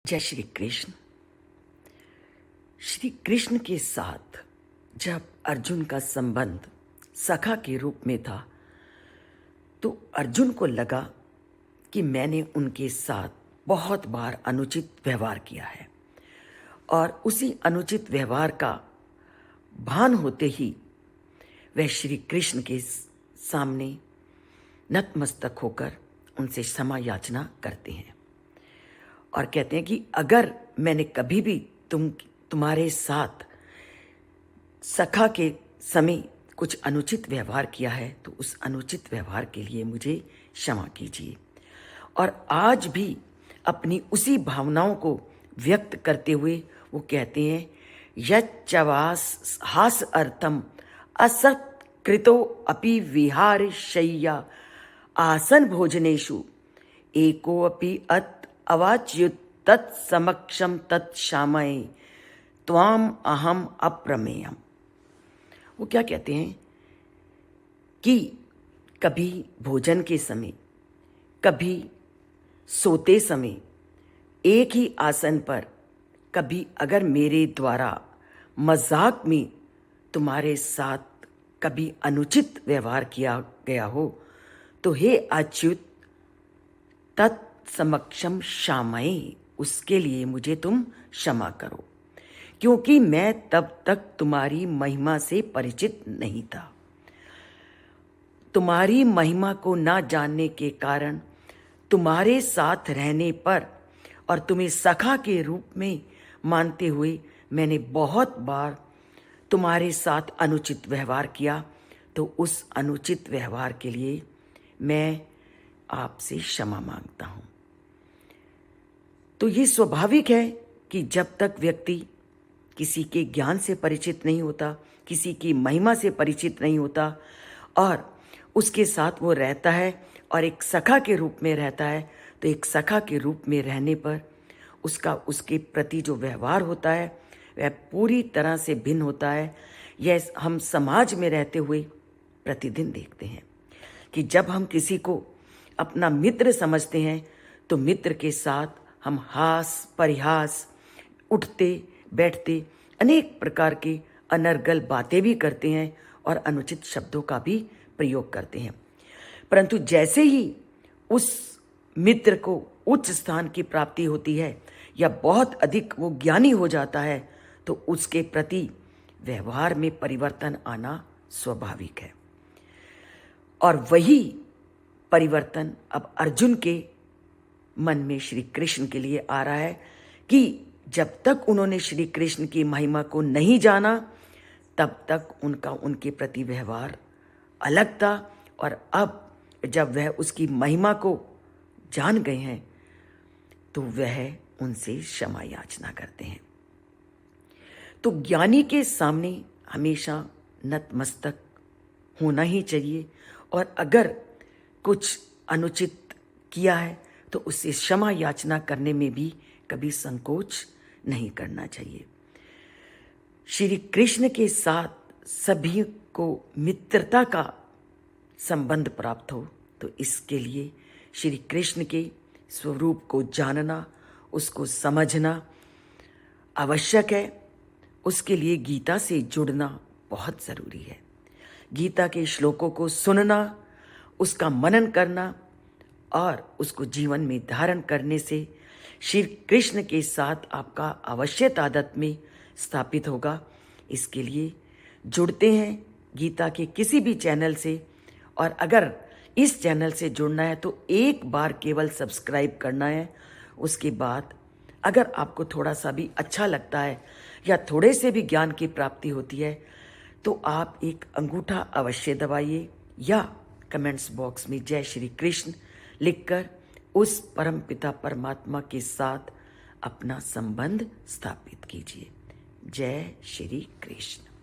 जय श्री कृष्ण। श्री कृष्ण के साथ जब अर्जुन का संबंध सखा के रूप में था तो अर्जुन को लगा कि मैंने उनके साथ बहुत बार अनुचित व्यवहार किया है और उसी अनुचित व्यवहार का भान होते ही वह श्री कृष्ण के सामने नतमस्तक होकर उनसे क्षमा याचना करते हैं और कहते हैं कि अगर मैंने कभी भी तुम्हारे साथ सखा के समय कुछ अनुचित व्यवहार किया है तो उस अनुचित व्यवहार के लिए मुझे क्षमा कीजिए। और आज भी अपनी उसी भावनाओं को व्यक्त करते हुए वो कहते हैं यच्चवास हास अर्थम असत कृतो अपि विहार शय्या आसन भोजनेषु एको अपि अत अवाच्युत तत्समक्षम तत्क्षामये त्वाम अहम अप्रमेयम। वो क्या कहते हैं कि कभी भोजन के समय, कभी सोते समय एक ही आसन पर, कभी अगर मेरे द्वारा मजाक में तुम्हारे साथ कभी अनुचित व्यवहार किया गया हो तो हे अच्युत तत्समक्षम क्षामये, उसके लिए मुझे तुम क्षमा करो, क्योंकि मैं तब तक तुम्हारी महिमा से परिचित नहीं था। तुम्हारी महिमा को ना जानने के कारण तुम्हारे साथ रहने पर और तुम्हें सखा के रूप में मानते हुए मैंने बहुत बार तुम्हारे साथ अनुचित व्यवहार किया, तो उस अनुचित व्यवहार के लिए मैं आपसे क्षमा मांगता हूं। तो ये स्वाभाविक है कि जब तक व्यक्ति किसी के ज्ञान से परिचित नहीं होता, किसी की महिमा से परिचित नहीं होता और उसके साथ वो रहता है और एक सखा के रूप में रहता है, तो एक सखा के रूप में रहने पर उसके प्रति जो व्यवहार होता है वह पूरी तरह से भिन्न होता है। यह हम समाज में रहते हुए प्रतिदिन देखते हैं कि जब हम किसी को अपना मित्र समझते हैं तो मित्र के साथ हम हास परिहास, उठते बैठते अनेक प्रकार के अनर्गल बातें भी करते हैं और अनुचित शब्दों का भी प्रयोग करते हैं। परंतु जैसे ही उस मित्र को उच्च स्थान की प्राप्ति होती है या बहुत अधिक वो ज्ञानी हो जाता है तो उसके प्रति व्यवहार में परिवर्तन आना स्वाभाविक है। और वही परिवर्तन अब अर्जुन के मन में श्री कृष्ण के लिए आ रहा है कि जब तक उन्होंने श्री कृष्ण की महिमा को नहीं जाना तब तक उनका उनके प्रति व्यवहार अलग था, और अब जब वह उसकी महिमा को जान गए हैं तो वह उनसे क्षमा याचना करते हैं। तो ज्ञानी के सामने हमेशा नतमस्तक होना ही चाहिए और अगर कुछ अनुचित किया है तो उससे क्षमा याचना करने में भी कभी संकोच नहीं करना चाहिए। श्री कृष्ण के साथ सभी को मित्रता का संबंध प्राप्त हो तो इसके लिए श्री कृष्ण के स्वरूप को जानना, उसको समझना आवश्यक है। उसके लिए गीता से जुड़ना बहुत ज़रूरी है। गीता के श्लोकों को सुनना, उसका मनन करना और उसको जीवन में धारण करने से श्री कृष्ण के साथ आपका अवश्य तादाद में स्थापित होगा। इसके लिए जुड़ते हैं गीता के किसी भी चैनल से, और अगर इस चैनल से जुड़ना है तो एक बार केवल सब्सक्राइब करना है। उसके बाद अगर आपको थोड़ा सा भी अच्छा लगता है या थोड़े से भी ज्ञान की प्राप्ति होती है तो आप एक अंगूठा अवश्य दबाइए या कमेंट्स बॉक्स में जय श्री कृष्ण लिखकर उस परम पिता परमात्मा के साथ अपना संबंध स्थापित कीजिए। जय श्री कृष्ण।